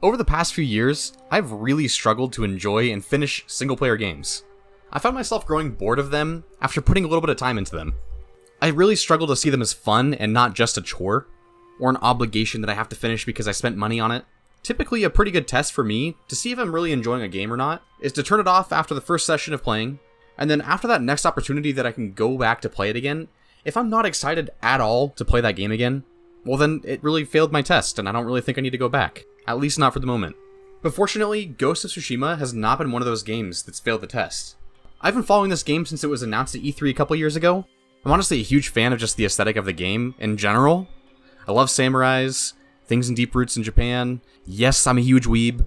Over the past few years, I've really struggled to enjoy and finish single-player games. I found myself growing bored of them after putting a little bit of time into them. I really struggle to see them as fun and not just a chore, or an obligation that I have to finish because I spent money on it. Typically, a pretty good test for me to see if I'm really enjoying a game or not is to turn it off after the first session of playing, and then after that next opportunity that I can go back to play it again, if I'm not excited at all to play that game again, well then it really failed my test and I don't really think I need to go back. At least not for the moment. But fortunately, Ghost of Tsushima has not been one of those games that's failed the test. I've been following this game since it was announced at E3 a couple years ago. I'm honestly a huge fan of just the aesthetic of the game in general. I love samurais, things in deep roots in Japan. Yes, I'm a huge weeb.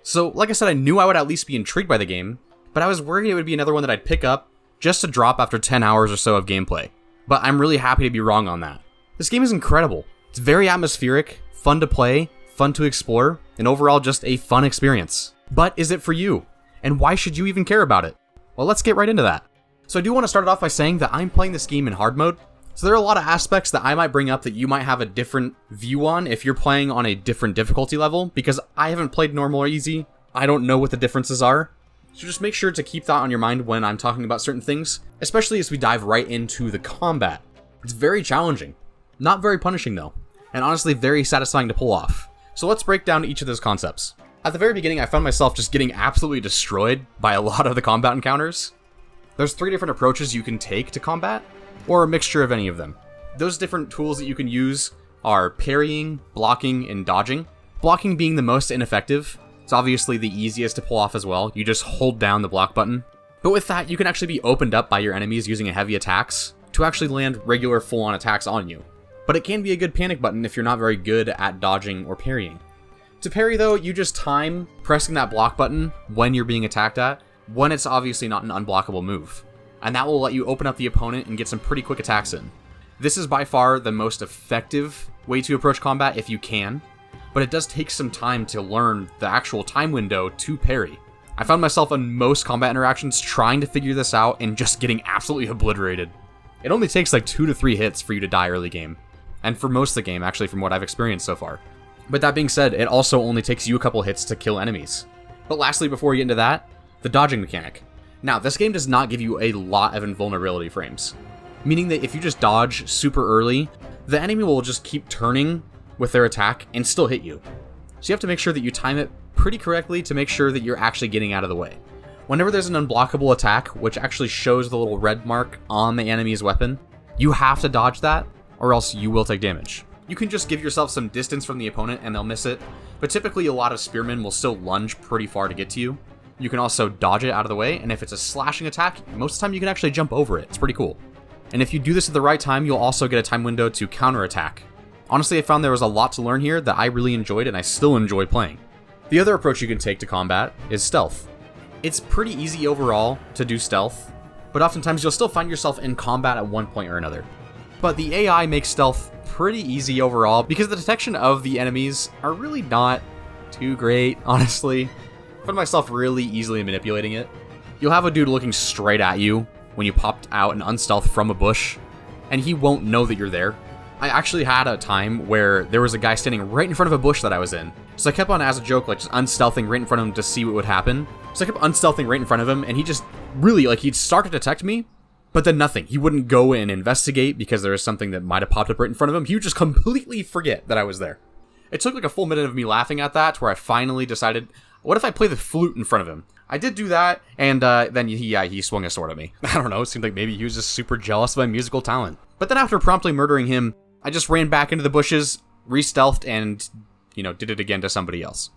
So, like I said, I knew I would at least be intrigued by the game, but I was worried it would be another one that I'd pick up just to drop after 10 hours or so of gameplay. But I'm really happy to be wrong on that. This game is incredible. It's very atmospheric, fun to play, fun to explore, and overall just a fun experience. But is it for you? And why should you even care about it? Well, let's get right into that. So I do want to start it off by saying that I'm playing this game in hard mode, so there are a lot of aspects that I might bring up that you might have a different view on if you're playing on a different difficulty level, because I haven't played normal or easy. I don't know what the differences are. So just make sure to keep that on your mind when I'm talking about certain things, especially as we dive right into the combat. It's very challenging. Not very punishing though, and honestly very satisfying to pull off. So let's break down each of those concepts. At the very beginning, I found myself just getting absolutely destroyed by a lot of the combat encounters. There's 3 different approaches you can take to combat, or a mixture of any of them. Those different tools that you can use are parrying, blocking, and dodging. Blocking being the most ineffective. It's obviously the easiest to pull off as well. You just hold down the block button. But with that, you can actually be opened up by your enemies using heavy attacks to actually land regular full-on attacks on you. But it can be a good panic button if you're not very good at dodging or parrying. To parry though, you just time pressing that block button when you're being attacked at, when it's obviously not an unblockable move. And that will let you open up the opponent and get some pretty quick attacks in. This is by far the most effective way to approach combat if you can, but it does take some time to learn the actual time window to parry. I found myself in most combat interactions trying to figure this out and just getting absolutely obliterated. It only takes like 2 to 3 hits for you to die early game. And for most of the game, actually, from what I've experienced so far. But that being said, it also only takes you a couple hits to kill enemies. But lastly, before we get into that, the dodging mechanic. Now, this game does not give you a lot of invulnerability frames. Meaning that if you just dodge super early, the enemy will just keep turning with their attack and still hit you. So you have to make sure that you time it pretty correctly to make sure that you're actually getting out of the way. Whenever there's an unblockable attack, which actually shows the little red mark on the enemy's weapon, you have to dodge that, or else you will take damage. You can just give yourself some distance from the opponent and they'll miss it, but typically a lot of spearmen will still lunge pretty far to get to you. You can also dodge it out of the way, and if it's a slashing attack, most of the time you can actually jump over it. It's pretty cool. And if you do this at the right time, you'll also get a time window to counterattack. Honestly, I found there was a lot to learn here that I really enjoyed and I still enjoy playing. The other approach you can take to combat is stealth. It's pretty easy overall to do stealth, but oftentimes you'll still find yourself in combat at one point or another. But the AI makes stealth pretty easy overall because the detection of the enemies are really not too great, honestly. I found myself really easily manipulating it. You'll have a dude looking straight at you when you popped out and unstealth from a bush, and he won't know that you're there. I actually had a time where there was a guy standing right in front of a bush that I was in. So I kept on, as a joke, like just unstealthing right in front of him to see what would happen. So I kept unstealthing right in front of him, and he just really, he'd start to detect me, but then nothing. He wouldn't go and investigate because there was something that might have popped up right in front of him. He would just completely forget that I was there. It took like a full minute of me laughing at that to where I finally decided, what if I play the flute in front of him? I did do that, and then he swung a sword at me. I don't know, it seemed like maybe he was just super jealous of my musical talent. But then after promptly murdering him, I just ran back into the bushes, re-stealthed, and, did it again to somebody else.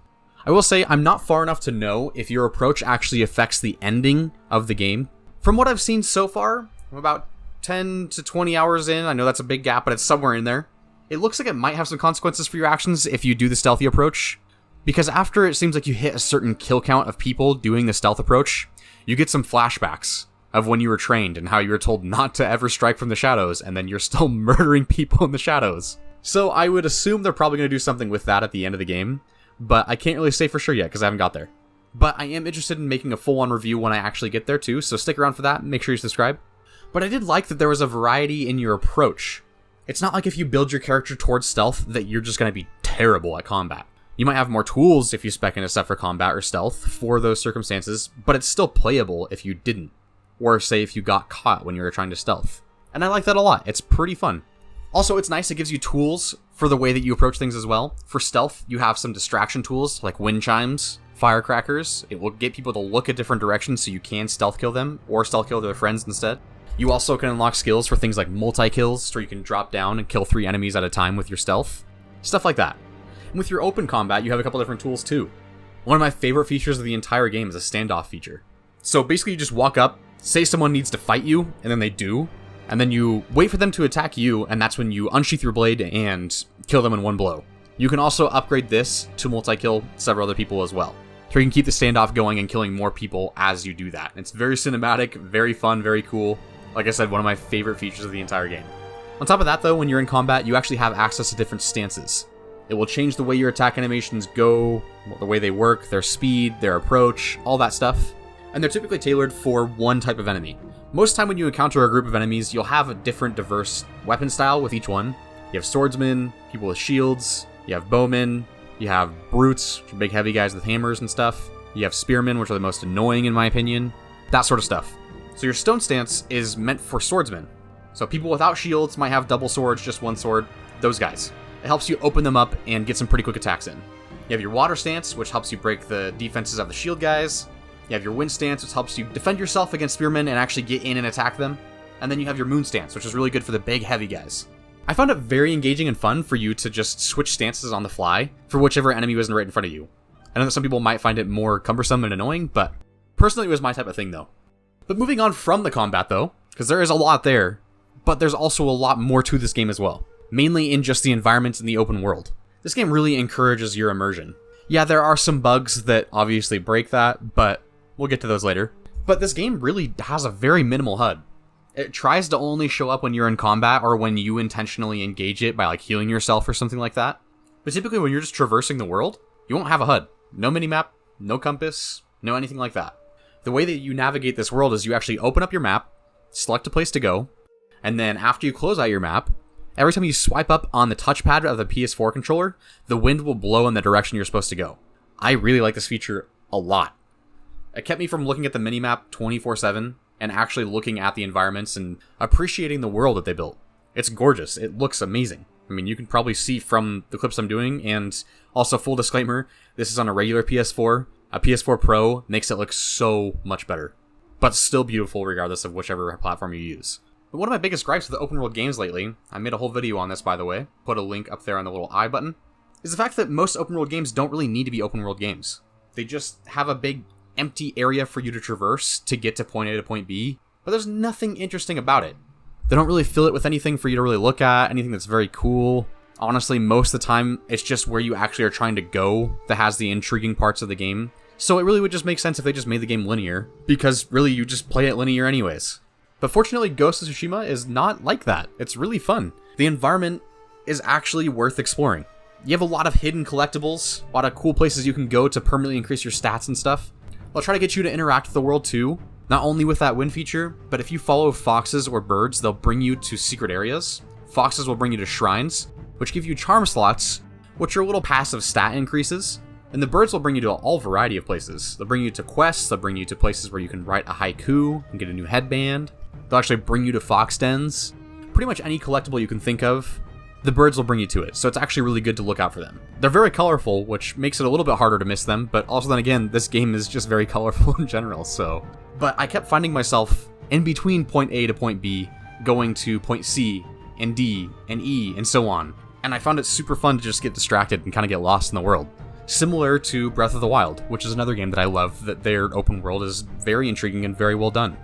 I will say, I'm not far enough to know if your approach actually affects the ending of the game. From what I've seen so far, I'm about 10 to 20 hours in. I know that's a big gap, but it's somewhere in there. It looks like it might have some consequences for your actions if you do the stealthy approach. Because after it seems like you hit a certain kill count of people doing the stealth approach, you get some flashbacks of when you were trained and how you were told not to ever strike from the shadows, and then you're still murdering people in the shadows. So I would assume they're probably going to do something with that at the end of the game, but I can't really say for sure yet because I haven't got there. But I am interested in making a full-on review when I actually get there too, so stick around for that, make sure you subscribe. But I did like that there was a variety in your approach. It's not like if you build your character towards stealth that you're just going to be terrible at combat. You might have more tools if you spec into stuff for combat or stealth for those circumstances, but it's still playable if you didn't. Or say if you got caught when you were trying to stealth. And I like that a lot. It's pretty fun. Also, it's nice it gives you tools for the way that you approach things as well. For stealth, you have some distraction tools like wind chimes, firecrackers. It will get people to look at different directions so you can stealth kill them or stealth kill their friends instead. You also can unlock skills for things like multi-kills, where you can drop down and kill 3 enemies at a time with your stealth. Stuff like that. And with your open combat, you have a couple different tools too. One of my favorite features of the entire game is a standoff feature. So basically you just walk up, say someone needs to fight you, and then they do, and then you wait for them to attack you, and that's when you unsheath your blade and kill them in one blow. You can also upgrade this to multi-kill several other people as well. So you can keep the standoff going and killing more people as you do that. It's very cinematic, very fun, very cool. Like I said, one of my favorite features of the entire game. On top of that though, when you're in combat, you actually have access to different stances. It will change the way your attack animations go, the way they work, their speed, their approach, all that stuff. And they're typically tailored for one type of enemy. Most time when you encounter a group of enemies, you'll have a different diverse weapon style with each one. You have swordsmen, people with shields, you have bowmen, you have brutes, which are big heavy guys with hammers and stuff. You have spearmen, which are the most annoying in my opinion. That sort of stuff. So your stone stance is meant for swordsmen. So people without shields might have double swords, just one sword, those guys. It helps you open them up and get some pretty quick attacks in. You have your water stance, which helps you break the defenses of the shield guys. You have your wind stance, which helps you defend yourself against spearmen and actually get in and attack them. And then you have your moon stance, which is really good for the big heavy guys. I found it very engaging and fun for you to just switch stances on the fly for whichever enemy was right in front of you. I know that some people might find it more cumbersome and annoying, but personally it was my type of thing though. But moving on from the combat though, because there is a lot there, but there's also a lot more to this game as well. Mainly in just the environments in the open world. This game really encourages your immersion. Yeah, there are some bugs that obviously break that, but we'll get to those later. But this game really has a very minimal HUD. It tries to only show up when you're in combat or when you intentionally engage it by like healing yourself or something like that. But typically when you're just traversing the world, you won't have a HUD. No minimap, no compass, no anything like that. The way that you navigate this world is you actually open up your map, select a place to go, and then after you close out your map, every time you swipe up on the touchpad of the PS4 controller, the wind will blow in the direction you're supposed to go. I really like this feature a lot. It kept me from looking at the minimap 24/7 and actually looking at the environments and appreciating the world that they built. It's gorgeous. It looks amazing. I mean, you can probably see from the clips I'm doing, and also full disclaimer, this is on a regular PS4. A PS4 Pro makes it look so much better, but still beautiful regardless of whichever platform you use. But one of my biggest gripes with open world games lately, I made a whole video on this by the way, put a link up there on the little I button, is the fact that most open world games don't really need to be open world games. They just have a big empty area for you to traverse to get to point A to point B, but there's nothing interesting about it. They don't really fill it with anything for you to really look at, anything that's very cool. Honestly, most of the time, it's just where you actually are trying to go that has the intriguing parts of the game. So it really would just make sense if they just made the game linear, because really you just play it linear anyways. But fortunately, Ghost of Tsushima is not like that. It's really fun. The environment is actually worth exploring. You have a lot of hidden collectibles, a lot of cool places you can go to permanently increase your stats and stuff. They'll try to get you to interact with the world too, not only with that wind feature, but if you follow foxes or birds, they'll bring you to secret areas. Foxes will bring you to shrines, which give you charm slots, which are little passive stat increases. And the birds will bring you to all variety of places. They'll bring you to quests, they'll bring you to places where you can write a haiku and get a new headband. They'll actually bring you to fox dens. Pretty much any collectible you can think of, the birds will bring you to it, so it's actually really good to look out for them. They're very colorful, which makes it a little bit harder to miss them, but also then again, this game is just very colorful in general, so. But I kept finding myself in between point A to point B, going to point C, and D, and E, and so on. And I found it super fun to just get distracted and kind of get lost in the world. Similar to Breath of the Wild, which is another game that I love, that their open world is very intriguing and very well done.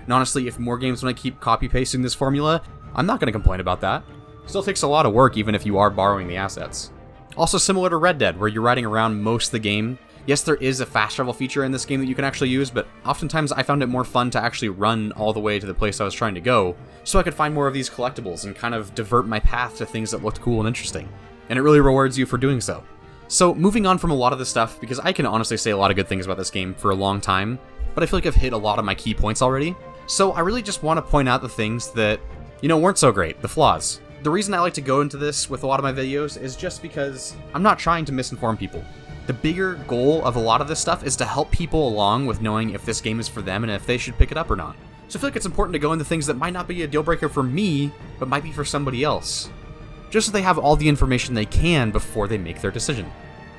And honestly, if more games want to keep copy-pasting this formula, I'm not going to complain about that. It still takes a lot of work even if you are borrowing the assets. Also similar to Red Dead, where you're riding around most of the game. Yes, there is a fast travel feature in this game that you can actually use, but oftentimes I found it more fun to actually run all the way to the place I was trying to go, so I could find more of these collectibles and kind of divert my path to things that looked cool and interesting. And it really rewards you for doing so. So moving on from a lot of this stuff, because I can honestly say a lot of good things about this game for a long time, but I feel like I've hit a lot of my key points already. So I really just want to point out the things that, weren't so great, the flaws. The reason I like to go into this with a lot of my videos is just because I'm not trying to misinform people. The bigger goal of a lot of this stuff is to help people along with knowing if this game is for them and if they should pick it up or not. So I feel like it's important to go into things that might not be a deal breaker for me, but might be for somebody else. Just so they have all the information they can before they make their decision.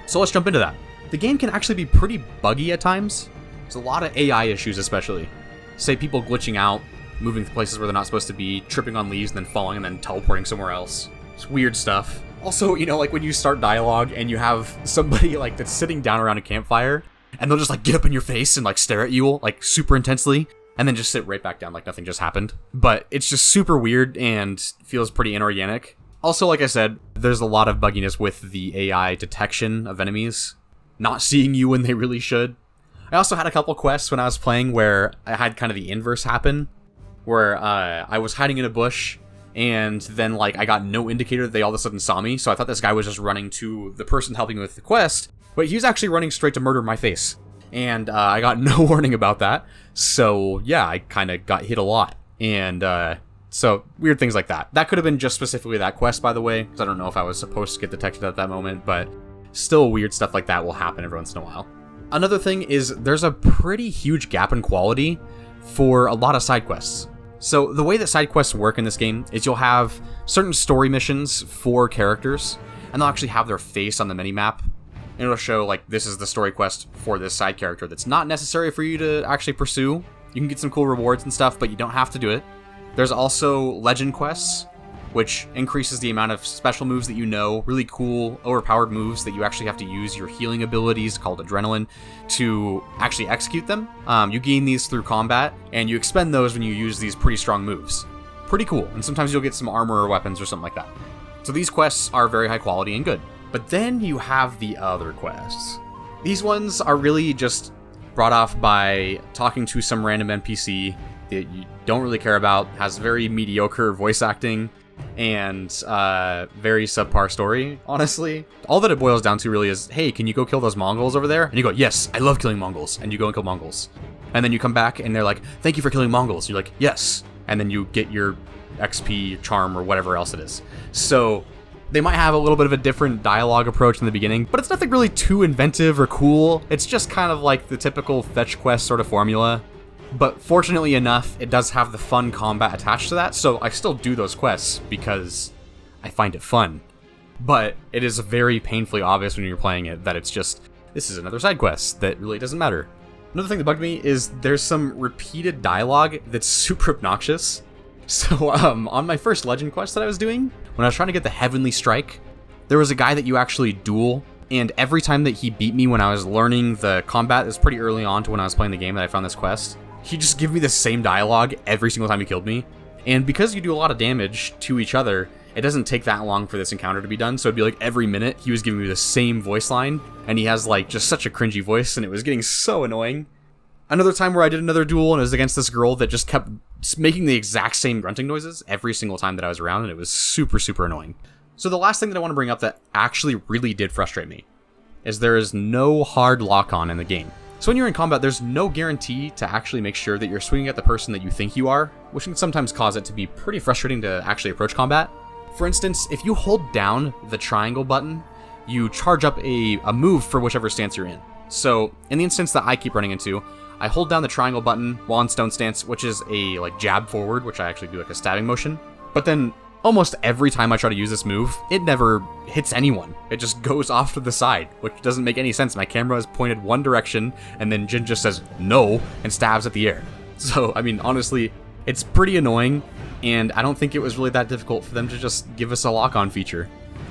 So let's jump into that. The game can actually be pretty buggy at times. There's a lot of AI issues especially. Say people glitching out, moving to places where they're not supposed to be, tripping on leaves and then falling and then teleporting somewhere else. It's weird stuff. Also, you know, like when you start dialogue and you have somebody like that's sitting down around a campfire and they'll just like get up in your face and like stare at you like super intensely and then just sit right back down like nothing just happened. But it's just super weird and feels pretty inorganic. Also, like I said, there's a lot of bugginess with the AI detection of enemies, not seeing you when they really should. I also had a couple quests when I was playing where I had kind of the inverse happen, where I was hiding in a bush and then like I got no indicator that they all of a sudden saw me, so I thought this guy was just running to the person helping me with the quest, but he was actually running straight to murder my face. And I got no warning about that, so yeah, I kind of got hit a lot. And so weird things like that. That could have been just specifically that quest, by the way, because I don't know if I was supposed to get detected at that moment, but still weird stuff like that will happen every once in a while. Another thing is there's a pretty huge gap in quality for a lot of side quests. So the way that side quests work in this game is you'll have certain story missions for characters, and they'll actually have their face on the minimap. And it'll show, like, this is the story quest for this side character that's not necessary for you to actually pursue. You can get some cool rewards and stuff, but you don't have to do it. There's also legend quests, which increases the amount of special moves that you know, really cool, overpowered moves that you actually have to use your healing abilities, called adrenaline, to actually execute them. You gain these through combat, and you expend those when you use these pretty strong moves. Pretty cool, and sometimes you'll get some armor or weapons or something like that. So these quests are very high quality and good. But then you have the other quests. These ones are really just brought off by talking to some random NPC that you don't really care about, has very mediocre voice acting, and very subpar story, honestly. All that it boils down to really is, hey, can you go kill those Mongols over there? And you go, yes, I love killing Mongols. And you go and kill Mongols. And then you come back and they're like, thank you for killing Mongols. You're like, yes. And then you get your XP, charm, or whatever else it is. So they might have a little bit of a different dialogue approach in the beginning, but it's nothing really too inventive or cool. It's just kind of like the typical fetch quest sort of formula. But fortunately enough, it does have the fun combat attached to that, so I still do those quests because I find it fun. But it is very painfully obvious when you're playing it that it's just, this is another side quest that really doesn't matter. Another thing that bugged me is there's some repeated dialogue that's super obnoxious. So on my first legend quest that I was doing, when I was trying to get the Heavenly Strike, there was a guy that you actually duel, and every time that he beat me when I was learning the combat, it was pretty early on to when I was playing the game that I found this quest, he just give me the same dialogue every single time he killed me. And because you do a lot of damage to each other, it doesn't take that long for this encounter to be done, so it'd be like every minute he was giving me the same voice line, and he has like just such a cringy voice, and it was getting so annoying. Another time where I did another duel, and it was against this girl that just kept making the exact same grunting noises every single time that I was around, and it was super, super annoying. So the last thing that I want to bring up that actually really did frustrate me is there is no hard lock-on in the game. So when you're in combat, there's no guarantee to actually make sure that you're swinging at the person that you think you are, which can sometimes cause it to be pretty frustrating to actually approach combat. For instance, if you hold down the triangle button, you charge up a move for whichever stance you're in. So in the instance that I keep running into, I hold down the triangle button while in stone stance, which is a like jab forward, which I actually do like a stabbing motion. But then almost every time I try to use this move, it never hits anyone. It just goes off to the side, which doesn't make any sense. My camera is pointed one direction, and then Jin just says no and stabs at the air. So, I mean, honestly, it's pretty annoying, and I don't think it was really that difficult for them to just give us a lock-on feature.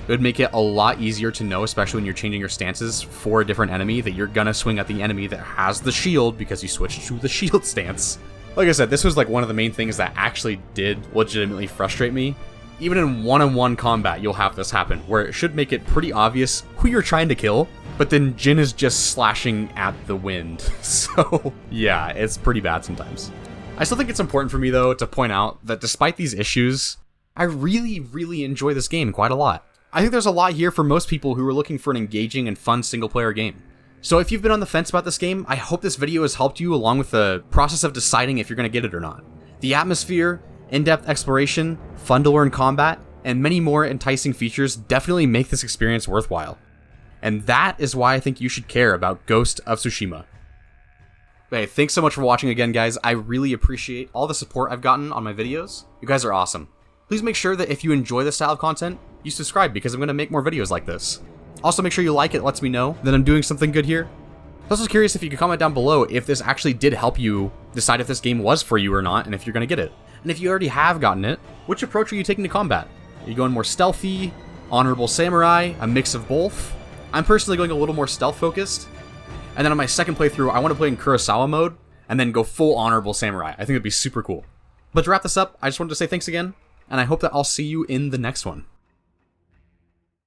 It would make it a lot easier to know, especially when you're changing your stances for a different enemy, that you're gonna swing at the enemy that has the shield because you switched to the shield stance. Like I said, this was like one of the main things that actually did legitimately frustrate me. Even in one-on-one combat, you'll have this happen, where it should make it pretty obvious who you're trying to kill, but then Jin is just slashing at the wind. So, yeah, it's pretty bad sometimes. I still think it's important for me, though, to point out that despite these issues, I really, really enjoy this game quite a lot. I think there's a lot here for most people who are looking for an engaging and fun single-player game. So if you've been on the fence about this game, I hope this video has helped you along with the process of deciding if you're going to get it or not. The atmosphere, in-depth exploration, fun to learn combat, and many more enticing features definitely make this experience worthwhile. And that is why I think you should care about Ghost of Tsushima. Hey, thanks so much for watching again, guys. I really appreciate all the support I've gotten on my videos. You guys are awesome. Please make sure that if you enjoy this style of content, you subscribe because I'm going to make more videos like this. Also, make sure you like it. It lets me know that I'm doing something good here. I was also curious if you could comment down below if this actually did help you decide if this game was for you or not, and if you're going to get it. And if you already have gotten it, which approach are you taking to combat? Are you going more stealthy, honorable samurai, a mix of both? I'm personally going a little more stealth focused. And then on my second playthrough, I want to play in Kurosawa mode, and then go full honorable samurai. I think it'd be super cool. But to wrap this up, I just wanted to say thanks again, and I hope that I'll see you in the next one.